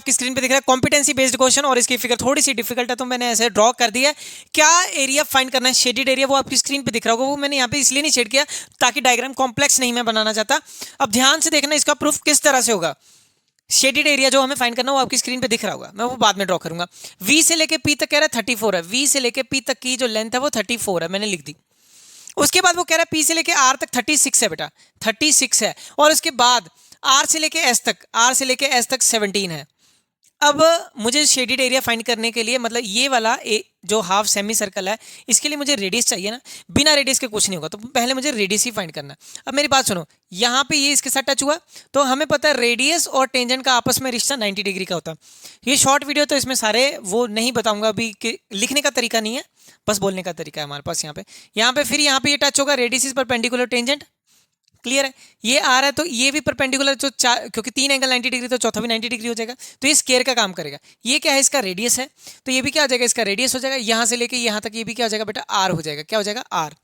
आपकी स्क्रीन पे दिख रहा है कॉम्पिटेंसी बेस्ड क्वेश्चन, और इसकी फिगर थोड़ी सी डिफिकल्ट है तो मैंने ऐसे ड्रॉ कर दिया है। क्या एरिया फाइंड करना है, शेडेड एरिया, वो आपकी स्क्रीन पे दिख रहा होगा, वो मैंने यहाँ पे इसलिए नहीं शेड किया ताकि डायग्राम कॉम्प्लेक्स नहीं मैं बनाना चाहता। अब ध्यान से देखना इसका प्रूफ किस तरह से होगा। शेडेड एरिया जो हमें फाइंड करना वो आपकी स्क्रीन पे दिख रहा होगा, मैं वो बाद में ड्रॉ करूंगा। वी से लेके पी तक कह रहा है 34 है, वी से लेके पी तक की जो लेंथ है वो 34 है, मैंने लिख दी। उसके बाद वो कह रहा है पी से लेके आर तक 36 है बेटा, 36 है, और उसके बाद आर से लेके एस तक, आर से लेके एस तक 17 है। अब मुझे शेडेड एरिया फाइंड करने के लिए, मतलब ये वाला जो हाफ सेमी सर्कल है, इसके लिए मुझे रेडियस चाहिए ना, बिना रेडियस के कुछ नहीं होगा, तो पहले मुझे रेडियस ही फाइंड करना है। अब मेरी बात सुनो, यहाँ पे ये इसके साथ टच हुआ तो हमें पता है रेडियस और टेंजेंट का आपस में रिश्ता 90 डिग्री का होता है। ये शॉर्ट वीडियो तो इसमें सारे वो नहीं बताऊंगा अभी, कि लिखने का तरीका नहीं है, बस बोलने का तरीका है हमारे पास। यहाँ पे फिर यहाँ पे ये टच होगा, radius is perpendicular tangent, clear है। ये आ रहा है तो ये भी परपेंडिकुलर, जो क्योंकि 3 एंगल 90 डिग्री तो चौथा भी 90 डिग्री हो जाएगा, तो ये स्क्वायर का काम करेगा। ये क्या है, इसका रेडियस है, तो ये भी क्या हो जाएगा, इसका रेडियस हो जाएगा। यहाँ से लेके यहाँ तक ये भी क्या हो जाएगा बेटा, आर हो जाएगा। क्या हो जाएगा, आर।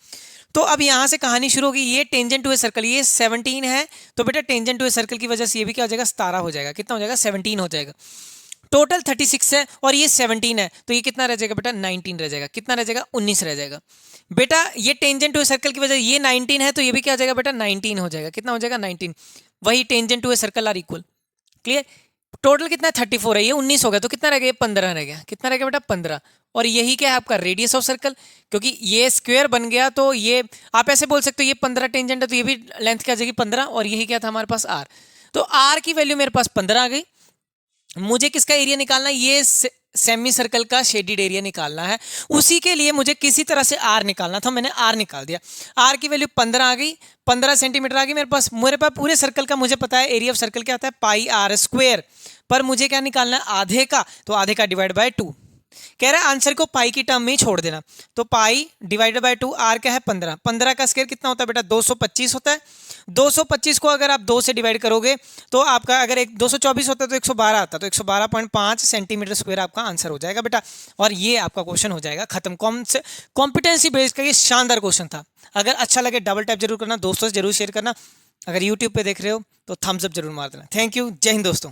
तो अब यहाँ से कहानी शुरू होगी। ये टेंजेंट टू ए सर्कल, ये 17 है, तो बेटा टेंजेंट टू ए सर्कल की वजह से ये भी क्या हो जाएगा, 17 हो जाएगा। कितना हो जाएगा, 17 हो जाएगा। टोटल 36 है और ये 17 है, तो ये कितना रह जाएगा बेटा, 19 रह जाएगा। कितना रह जाएगा, 19 रह जाएगा बेटा। ये टेंजेंट टू ए सर्कल की वजह ये 19 है, तो ये भी क्या हो जाएगा बेटा, 19 हो जाएगा। कितना हो जाएगा, 19। वही tangent to a circle are equal, clear. Total कितना है, 34 है, ये 19 हो गया, तो कितना रह गया, 15 रह गया। कितना रह गया बेटा, 15। और यही क्या है आपका रेडियस ऑफ सर्कल, क्योंकि ये स्क्वायर बन गया, तो ये आप ऐसे बोल सकते हो ये 15 टेंजेंट है, तो ये भी लेंथ क्या आ जाएगी, 15, और यही क्या था हमारे पास, आर। तो आर की वैल्यू मेरे पास 15 आ गई। मुझे किसका एरिया निकालना है, ये सेमी सर्कल का शेडेड एरिया निकालना है। उसी के लिए मुझे किसी तरह से आर निकालना था, मैंने आर निकाल दिया। आर की वैल्यू 15 आ गई, 15 सेंटीमीटर आ गई मेरे पास। पूरे सर्कल का मुझे पता है एरिया ऑफ सर्कल क्या होता है, पाई आर स्क्वायर। पर मुझे क्या निकालना है, आधे का, तो आधे का डिवाइड बाय 2। कह रहा है आंसर को पाई की टर्म में ही छोड़ देना, तो पाई डिवाइडेड बाय 2, आर क्या है 15। 15 का स्क्वायर कितना होता है बेटा, 225 होता है। 225 को अगर आप 2 से डिवाइड करोगे तो आपका, अगर एक 224 होता है तो 112 आता है, तो 112.5 सेंटीमीटर स्क्वायर आपका आंसर हो जाएगा बेटा। और ये आपका क्वेश्चन हो जाएगा खत्म। कॉम्पिटेंसी बेस्ड का ये शानदार क्वेश्चन था। अगर अच्छा लगे डबल टैप जरूर करना, दोस्तों से जरूर शेयर करना। अगर यूट्यूब पे देख रहे हो तो थम्स अप जरूर मार देना। थैंक यू, जय हिंद दोस्तों।